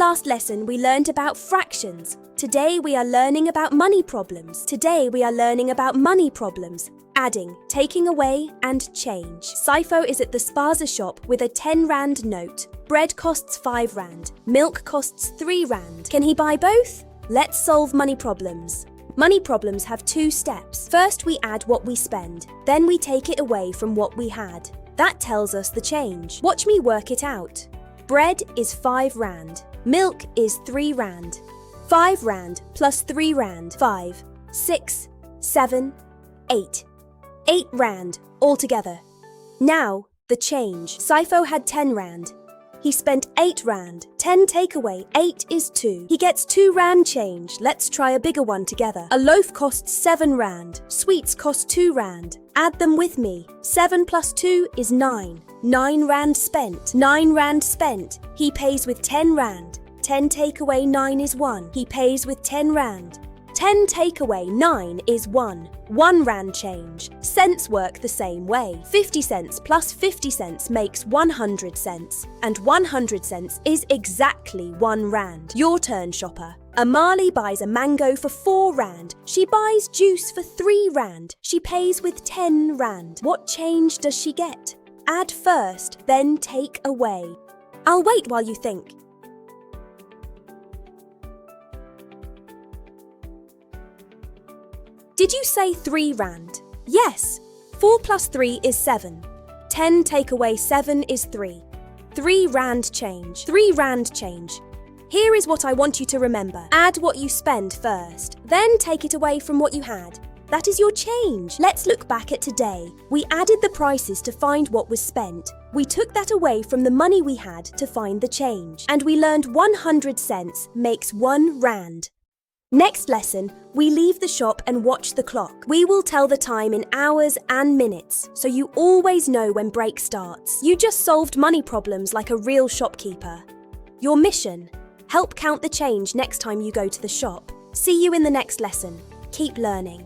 last lesson, we learned about fractions. Today, we are learning about money problems. Adding, taking away, and change. Saifo is at the spaza shop with a 10 Rand note. Bread costs 5 Rand. Milk costs 3 Rand. Can he buy both? Let's solve money problems. Money problems have 2 steps. First, we add what we spend. Then we take it away from what we had. That tells us the change. Watch me work it out. Bread is 5 Rand. Milk is 3 Rand. 5 Rand plus 3 Rand. 5, 6, 7, 8. 8 Rand altogether. Now, the change. Saifo had 10 Rand. He spent 8 Rand. 10 takeaway, 8 is 2. He gets 2 Rand change. Let's try a bigger one together. A loaf costs 7 Rand. Sweets cost 2 Rand. Add them with me. 7 plus 2 is 9. 9 Rand spent. 9 Rand spent. He pays with 10 Rand. 10 takeaway 9 is 1. He pays with 10 Rand. 10 takeaway 9 is 1. 1 Rand change. Cents work the same way. 50 cents plus 50 cents makes 100 cents. And 100 cents is exactly 1 Rand. Your turn, shopper. Amali buys a mango for 4 Rand. She buys juice for 3 Rand. She pays with 10 Rand. What change does she get? Add first, then take away. I'll wait while you think. Did you say 3 Rand? Yes. 4 plus 3 is 7. 10 take away 7 is 3. 3 Rand change. 3 Rand change. Here is what I want you to remember. Add what you spend first, then take it away from what you had. That is your change. Let's look back at today. We added the prices to find what was spent. We took that away from the money we had to find the change. And we learned 100 cents makes 1 Rand. Next lesson, we leave the shop and watch the clock. We will tell the time in hours and minutes, so you always know when break starts. You just solved money problems like a real shopkeeper. Your mission: help count the change next time you go to the shop. See you in the next lesson. Keep learning.